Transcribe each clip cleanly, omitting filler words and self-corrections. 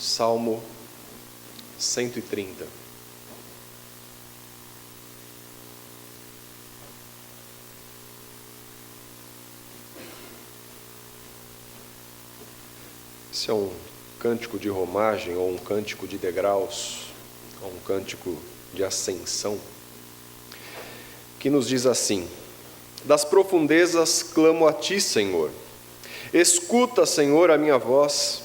Salmo 130. Esse é um cântico de romagem, ou um cântico de degraus, ou um cântico de ascensão, que nos diz assim: das profundezas clamo a ti, Senhor. Escuta, Senhor, a minha voz.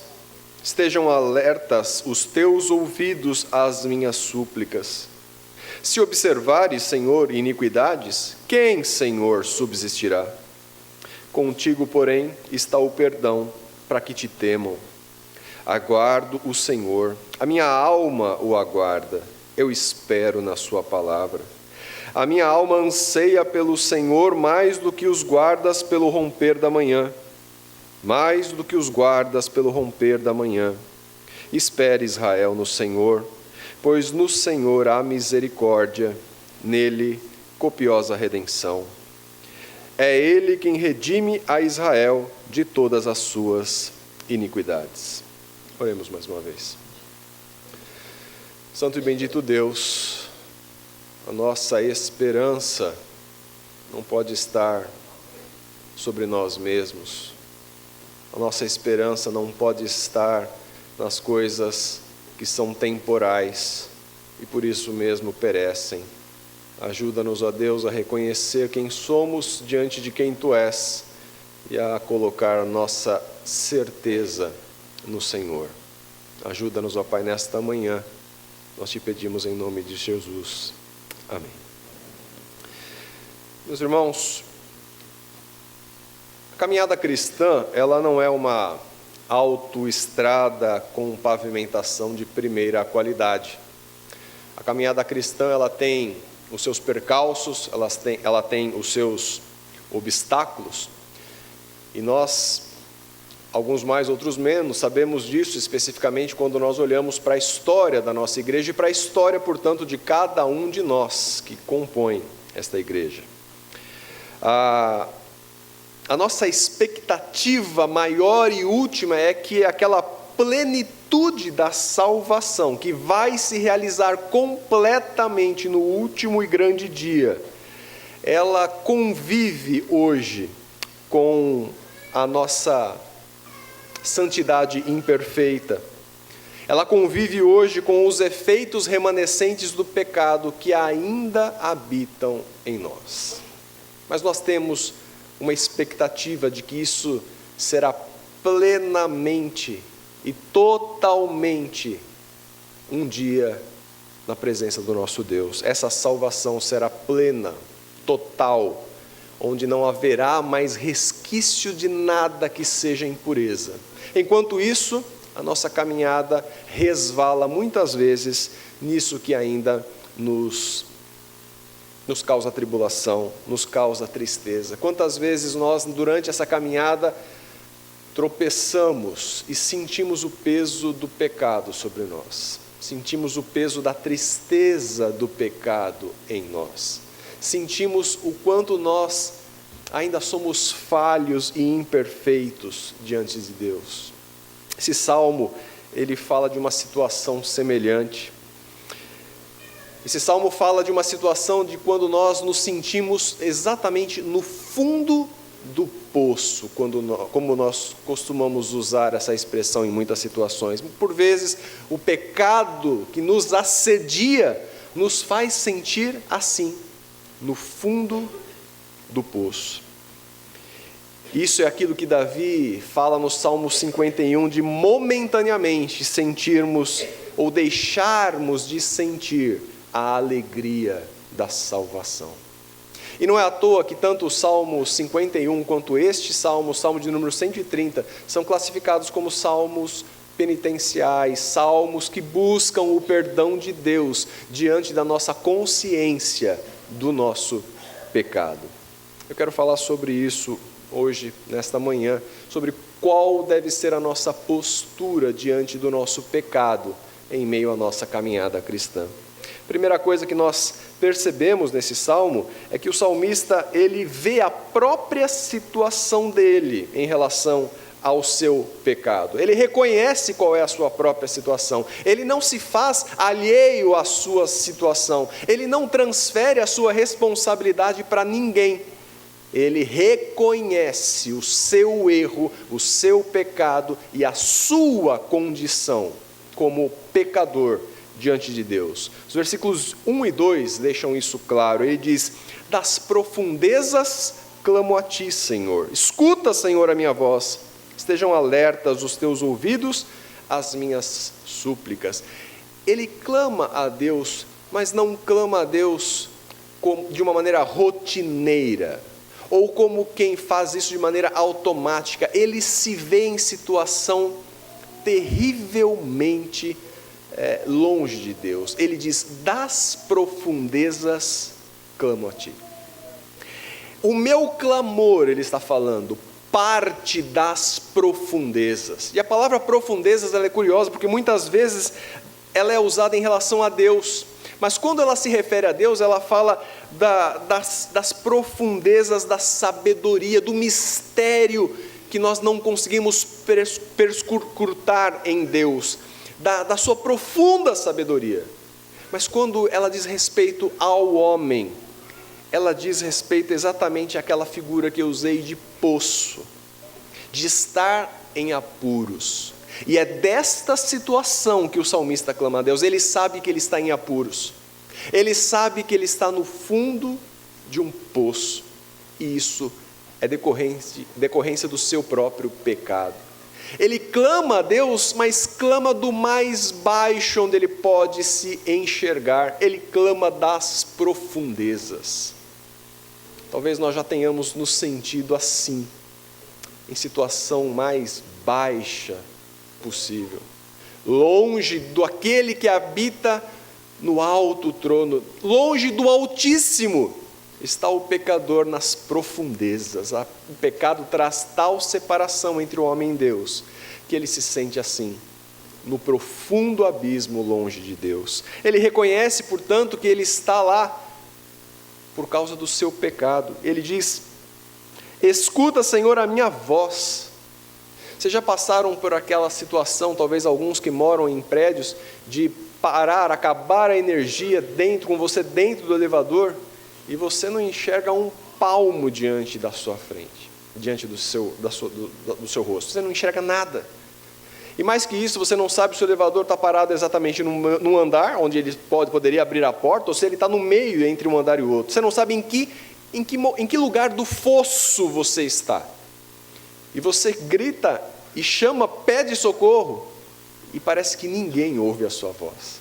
Estejam alertas os teus ouvidos às minhas súplicas. Se observares, Senhor, iniquidades, quem, Senhor, subsistirá? Contigo, porém, está o perdão, para que te temam. Aguardo o Senhor, a minha alma o aguarda, eu espero na sua palavra. A minha alma anseia pelo Senhor mais do que os guardas pelo romper da manhã. Mais do que os guardas pelo romper da manhã. Espere, Israel, no Senhor, pois no Senhor há misericórdia, nele copiosa redenção. É Ele quem redime a Israel de todas as suas iniquidades. Oremos mais uma vez. Santo e bendito Deus, a nossa esperança não pode estar sobre nós mesmos. A nossa esperança não pode estar nas coisas que são temporais e por isso mesmo perecem. Ajuda-nos, ó Deus, a reconhecer quem somos diante de quem Tu és e a colocar a nossa certeza no Senhor. Ajuda-nos, ó Pai, nesta manhã. Nós Te pedimos em nome de Jesus. Amém. Meus irmãos, a caminhada cristã, ela não é uma autoestrada com pavimentação de primeira qualidade. A caminhada cristã, ela tem os seus percalços, ela tem os seus obstáculos, e nós, alguns mais, outros menos, sabemos disso especificamente quando nós olhamos para a história da nossa igreja e para a história, portanto, de cada um de nós que compõem esta igreja. A nossa expectativa maior e última é que aquela plenitude da salvação, que vai se realizar completamente no último e grande dia, ela convive hoje com a nossa santidade imperfeita. Ela convive hoje com os efeitos remanescentes do pecado que ainda habitam em nós. Mas nós temos uma expectativa de que isso será plenamente e totalmente um dia na presença do nosso Deus. Essa salvação será plena, total, onde não haverá mais resquício de nada que seja impureza. Enquanto isso, a nossa caminhada resvala muitas vezes nisso que ainda nos causa tribulação, nos causa tristeza. Quantas vezes nós, durante essa caminhada, tropeçamos e sentimos o peso do pecado sobre nós. Sentimos o peso da tristeza do pecado em nós. Sentimos o quanto nós ainda somos falhos e imperfeitos diante de Deus. Esse salmo, ele fala de uma situação semelhante. Esse salmo fala de uma situação de quando nós nos sentimos exatamente no fundo do poço, como nós costumamos usar essa expressão em muitas situações. Por vezes, o pecado que nos assedia nos faz sentir assim, no fundo do poço. Isso é aquilo que Davi fala no Salmo 51, de momentaneamente sentirmos ou deixarmos de sentir a alegria da salvação. E não é à toa que tanto o Salmo 51 quanto este Salmo, o Salmo de número 130, são classificados como salmos penitenciais, salmos que buscam o perdão de Deus diante da nossa consciência do nosso pecado. Eu quero falar sobre isso hoje, nesta manhã, sobre qual deve ser a nossa postura diante do nosso pecado em meio à nossa caminhada cristã. Primeira coisa que nós percebemos nesse salmo é que o salmista, ele vê a própria situação dele em relação ao seu pecado. Ele reconhece qual é a sua própria situação. Ele não se faz alheio à sua situação. Ele não transfere a sua responsabilidade para ninguém. Ele reconhece o seu erro, o seu pecado e a sua condição como pecador diante de Deus. Os versículos 1 e 2 deixam isso claro. Ele diz: das profundezas clamo a ti, Senhor. Escuta, Senhor, a minha voz. Estejam alertas os teus ouvidos às minhas súplicas. Ele clama a Deus, mas não clama a Deus de uma maneira rotineira, ou como quem faz isso de maneira automática. Ele se vê em situação terrivelmente longe de Deus. Ele diz: das profundezas clamo a ti. O meu clamor, ele está falando, parte das profundezas. E a palavra profundezas ela é curiosa, porque muitas vezes ela é usada em relação a Deus. Mas quando ela se refere a Deus, ela fala das profundezas da sabedoria, do mistério que nós não conseguimos perscrutar em Deus, da sua profunda sabedoria. Mas quando ela diz respeito ao homem, ela diz respeito exatamente àquela figura que eu usei de poço, de estar em apuros. E é desta situação que o salmista clama a Deus. Ele sabe que ele está em apuros. Ele sabe que ele está no fundo de um poço. E isso é decorrência do seu próprio pecado. Ele clama a Deus, mas clama do mais baixo onde ele pode se enxergar. Ele clama das profundezas. Talvez nós já tenhamos nos sentido assim, em situação mais baixa possível, longe do aquele que habita no alto trono, longe do Altíssimo, está o pecador nas profundezas. O pecado traz tal separação entre o homem e Deus, que ele se sente assim, no profundo abismo longe de Deus. Ele reconhece, portanto, que ele está lá por causa do seu pecado. Ele diz: escuta, Senhor, a minha voz. Vocês já passaram por aquela situação, talvez alguns que moram em prédios, de acabar a energia com você dentro do elevador, e você não enxerga um palmo diante da sua frente, diante do seu rosto, você não enxerga nada. E mais que isso, você não sabe se o elevador está parado exatamente num andar, onde ele poderia abrir a porta, ou se ele está no meio entre um andar e o outro. Você não sabe em que lugar do fosso você está. E você grita e chama, pede socorro, e parece que ninguém ouve a sua voz.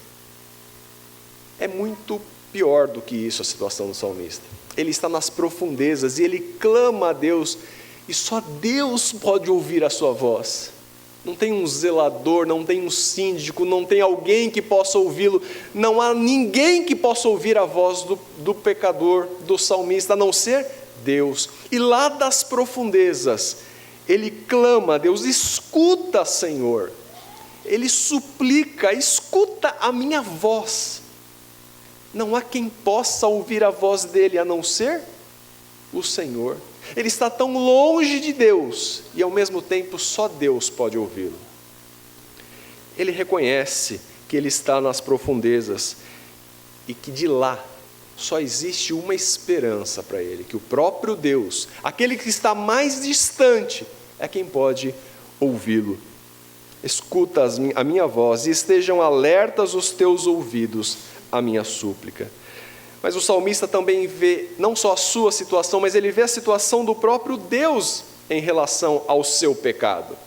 É muito pior do que isso a situação do salmista. Ele está nas profundezas e ele clama a Deus, e só Deus pode ouvir a sua voz. Não tem um zelador, não tem um síndico, não tem alguém que possa ouvi-lo, não há ninguém que possa ouvir a voz do pecador, do salmista, a não ser Deus. E lá das profundezas, ele clama a Deus: escuta, Senhor. Ele suplica: escuta a minha voz. Não há quem possa ouvir a voz dele, a não ser o Senhor. Ele está tão longe de Deus, e ao mesmo tempo só Deus pode ouvi-lo. Ele reconhece que ele está nas profundezas, e que de lá só existe uma esperança para ele, que o próprio Deus, aquele que está mais distante, é quem pode ouvi-lo. Escuta a minha voz, e estejam alertas os teus ouvidos à minha súplica. Mas o salmista também vê não só a sua situação, mas ele vê a situação do próprio Deus em relação ao seu pecado.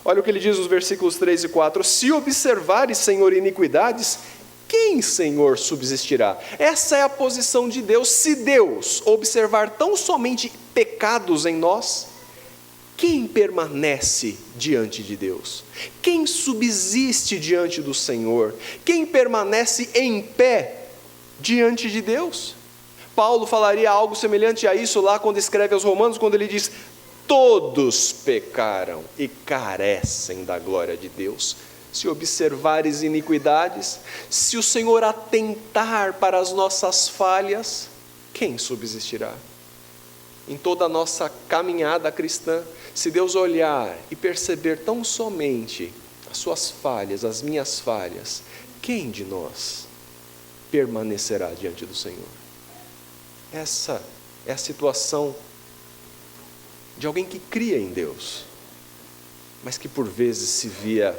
Olha o que ele diz nos versículos 3 e 4: se observares, Senhor, iniquidades, quem, Senhor, subsistirá? Essa é a posição de Deus. Se Deus observar tão somente pecados em nós, quem permanece diante de Deus? Quem subsiste diante do Senhor? Quem permanece em pé diante de Deus? Paulo falaria algo semelhante a isso lá quando escreve aos Romanos, quando ele diz: todos pecaram e carecem da glória de Deus. Se observares iniquidades, se o Senhor atentar para as nossas falhas, quem subsistirá? em toda a nossa caminhada cristã, se Deus olhar e perceber tão somente as suas falhas, as minhas falhas, quem de nós permanecerá diante do Senhor? Essa é a situação de alguém que cria em Deus, mas que por vezes se via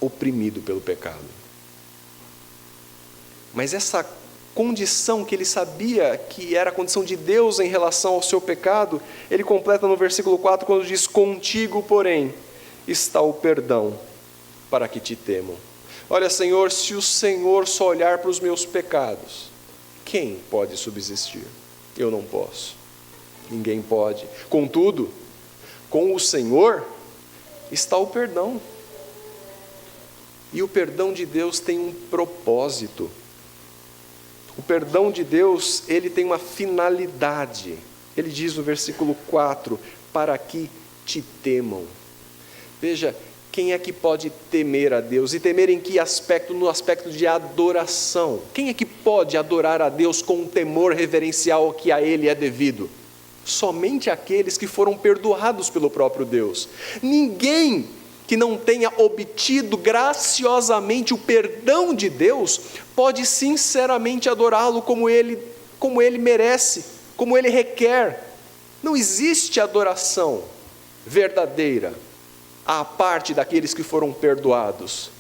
oprimido pelo pecado. Mas essa condição que ele sabia que era a condição de Deus em relação ao seu pecado, ele completa no versículo 4, quando diz: contigo, porém, está o perdão, para que te temam. Olha, Senhor, se o Senhor só olhar para os meus pecados, quem pode subsistir? Eu não posso. Ninguém pode. Contudo, com o Senhor está o perdão. E o perdão de Deus tem um propósito. O perdão de Deus, ele tem uma finalidade. Ele diz no versículo 4, para que te temam. Veja, quem é que pode temer a Deus? E temer em que aspecto? No aspecto de adoração. Quem é que pode adorar a Deus com um temor reverencial que a Ele é devido? Somente aqueles que foram perdoados pelo próprio Deus. Ninguém que não tenha obtido graciosamente o perdão de Deus pode sinceramente adorá-lo como ele merece, como ele requer. Não existe adoração verdadeira à parte daqueles que foram perdoados.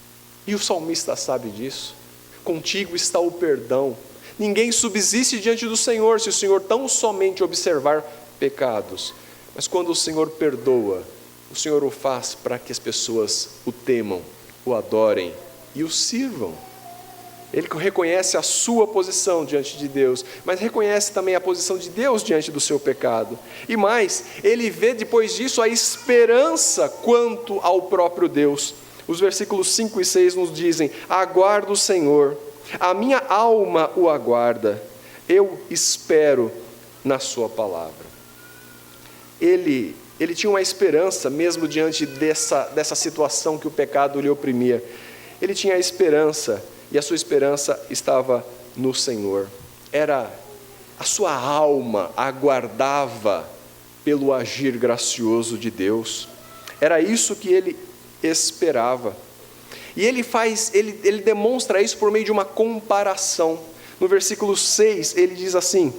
E o salmista sabe disso. Contigo está o perdão. Ninguém subsiste diante do Senhor se o Senhor tão somente observar pecados. Mas quando o Senhor perdoa, o Senhor o faz para que as pessoas o temam, o adorem e o sirvam. Ele reconhece a sua posição diante de Deus, mas reconhece também a posição de Deus diante do seu pecado. E mais, ele vê depois disso a esperança quanto ao próprio Deus. Os versículos 5 e 6 nos dizem: aguardo o Senhor, a minha alma o aguarda, eu espero na sua palavra. Ele tinha uma esperança, mesmo diante dessa situação que o pecado lhe oprimia. Ele tinha a esperança, e a sua esperança estava no Senhor. A sua alma aguardava pelo agir gracioso de Deus. Era isso que ele esperava. E ele demonstra isso por meio de uma comparação. No versículo 6, ele diz assim: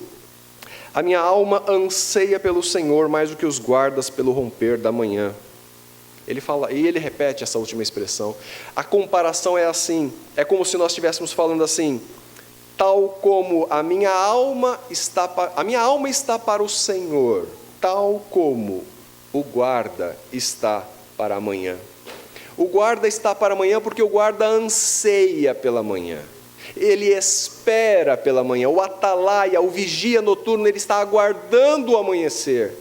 a minha alma anseia pelo Senhor mais do que os guardas pelo romper da manhã. Ele repete essa última expressão. A comparação é assim, é como se nós estivéssemos falando assim: tal como a minha alma está para o Senhor, tal como o guarda está para amanhã. O guarda está para amanhã porque o guarda anseia pela manhã. Ele espera pela manhã. O atalaia, o vigia noturno, ele está aguardando o amanhecer.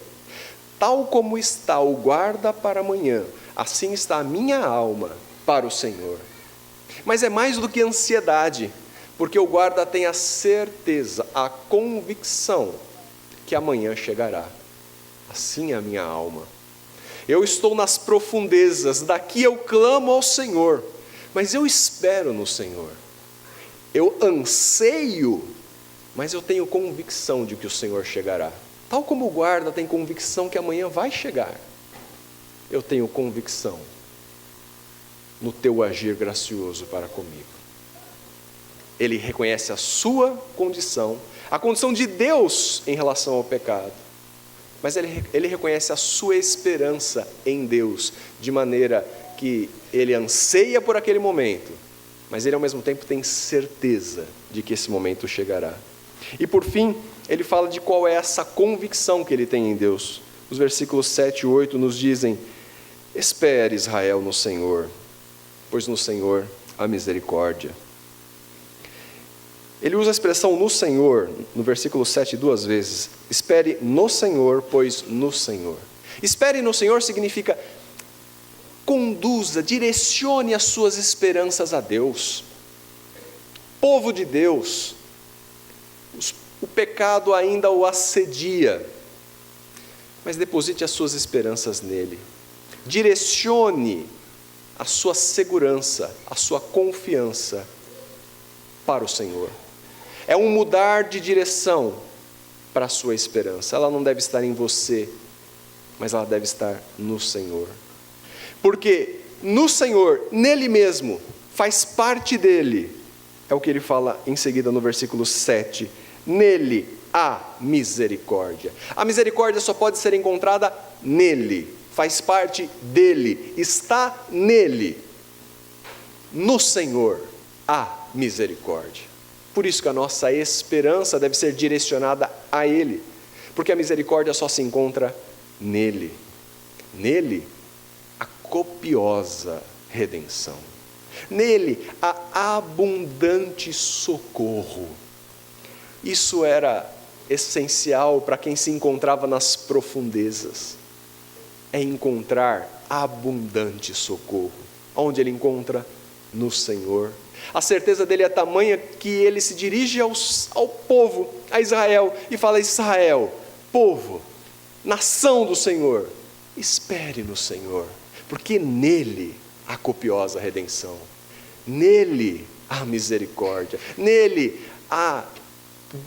Tal como está o guarda para amanhã, assim está a minha alma para o Senhor. Mas é mais do que ansiedade, porque o guarda tem a certeza, a convicção que amanhã chegará. Assim é a minha alma. Eu estou nas profundezas, daqui eu clamo ao Senhor, mas eu espero no Senhor. Eu anseio, mas eu tenho convicção de que o Senhor chegará. Tal como o guarda tem convicção que amanhã vai chegar, eu tenho convicção no teu agir gracioso para comigo. Ele reconhece a sua condição, a condição de Deus em relação ao pecado, mas ele reconhece a sua esperança em Deus, de maneira que ele anseia por aquele momento, mas ele ao mesmo tempo tem certeza de que esse momento chegará. E por fim, ele fala de qual é essa convicção que ele tem em Deus. Os versículos 7 e 8 nos dizem: espere, Israel, no Senhor, pois no Senhor há misericórdia. Ele usa a expressão no Senhor, no versículo 7 duas vezes. Espere no Senhor, pois no Senhor. Espere no Senhor significa conduza, direcione as suas esperanças a Deus. Povo de Deus, o pecado ainda o assedia, mas deposite as suas esperanças nele. Direcione a sua segurança, a sua confiança para o Senhor. É um mudar de direção para a sua esperança. Ela não deve estar em você, mas ela deve estar no Senhor. Porque no Senhor, nele mesmo, faz parte dele. É o que ele fala em seguida no versículo 7. Nele há misericórdia. A misericórdia só pode ser encontrada nele. Faz parte dele. Está nele. No Senhor há misericórdia. Por isso que a nossa esperança deve ser direcionada a ele. Porque a misericórdia só se encontra nele. Nele, a copiosa redenção. Nele, a abundante socorro. Isso era essencial para quem se encontrava nas profundezas. É encontrar abundante socorro. Onde ele encontra? No Senhor. A certeza dele é tamanha que ele se dirige ao povo, a Israel, e fala: Israel, povo, nação do Senhor, espere no Senhor, porque nele há copiosa redenção, nele há misericórdia, nele há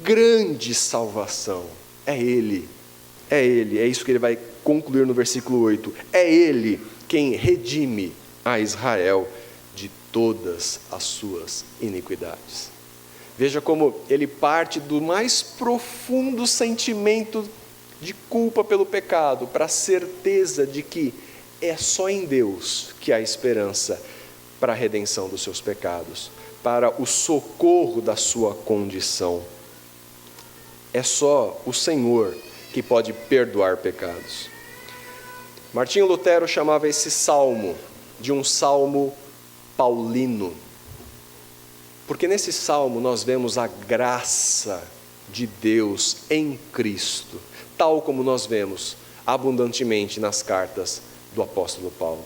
grande salvação. É isso que ele vai concluir no versículo 8, é ele quem redime a Israel de todas as suas iniquidades. Veja como ele parte do mais profundo sentimento de culpa pelo pecado, para a certeza de que é só em Deus que há esperança para a redenção dos seus pecados, para o socorro da sua condição. É só o Senhor que pode perdoar pecados. Martinho Lutero chamava esse salmo de um salmo paulino, porque nesse salmo nós vemos a graça de Deus em Cristo, tal como nós vemos abundantemente nas cartas do apóstolo Paulo.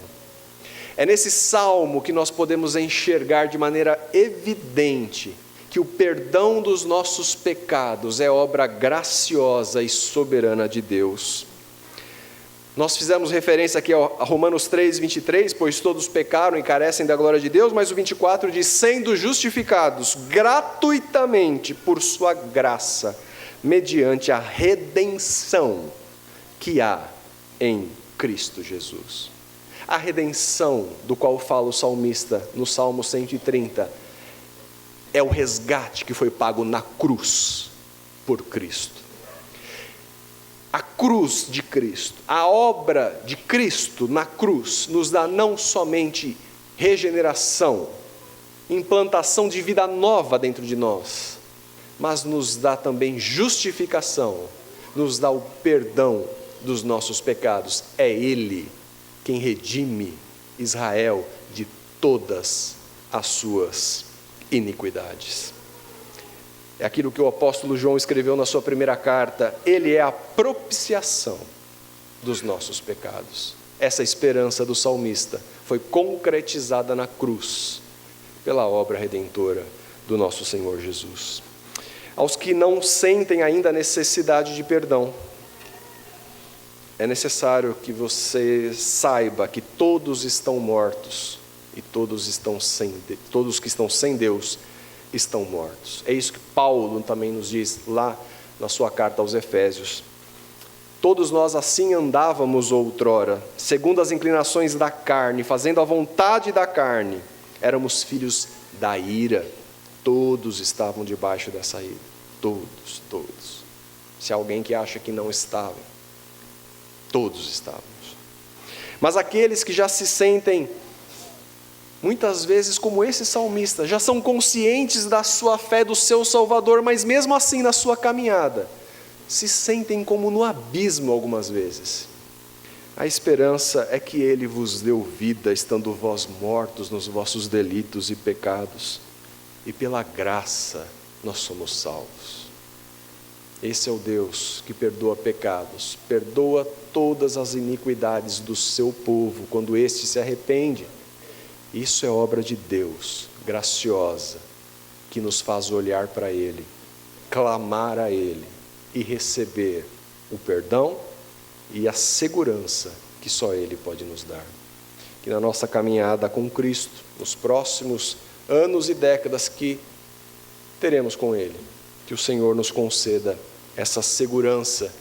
É nesse salmo que nós podemos enxergar de maneira evidente que o perdão dos nossos pecados é obra graciosa e soberana de Deus. Nós fizemos referência aqui a Romanos 3, 23, pois todos pecaram e carecem da glória de Deus, mas o 24 diz: sendo justificados gratuitamente por sua graça, mediante a redenção que há em Cristo Jesus. A redenção do qual fala o salmista no Salmo 130 é o resgate que foi pago na cruz por Cristo. A cruz de Cristo, a obra de Cristo na cruz, nos dá não somente regeneração, implantação de vida nova dentro de nós, mas nos dá também justificação, nos dá o perdão dos nossos pecados. É Ele quem redime Israel de todas as suas iniquidades. É aquilo que o apóstolo João escreveu na sua primeira carta: Ele é a propiciação dos nossos pecados. Essa esperança do salmista foi concretizada na cruz, pela obra redentora do nosso Senhor Jesus. Aos que não sentem ainda a necessidade de perdão, é necessário que você saiba que todos estão mortos e todos que estão sem Deus estão mortos. É isso que Paulo também nos diz lá na sua carta aos Efésios. Todos nós assim andávamos outrora, segundo as inclinações da carne, fazendo a vontade da carne. Éramos filhos da ira. Todos estavam debaixo dessa ira. Todos. Se há alguém que acha que não estava, todos estávamos. Mas aqueles que já se sentem, muitas vezes como esse salmista, já são conscientes da sua fé, do seu Salvador, mas mesmo assim na sua caminhada, se sentem como no abismo algumas vezes. A esperança é que Ele vos deu vida, estando vós mortos nos vossos delitos e pecados, e pela graça nós somos salvos. Esse é o Deus que perdoa pecados, perdoa todas as iniquidades do seu povo, quando este se arrepende. Isso é obra de Deus, graciosa, que nos faz olhar para Ele, clamar a Ele e receber o perdão e a segurança que só Ele pode nos dar. Que na nossa caminhada com Cristo, nos próximos anos e décadas que teremos com Ele, que o Senhor nos conceda essa segurança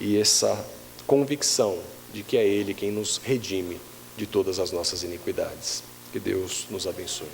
e essa convicção de que é Ele quem nos redime de todas as nossas iniquidades. Que Deus nos abençoe.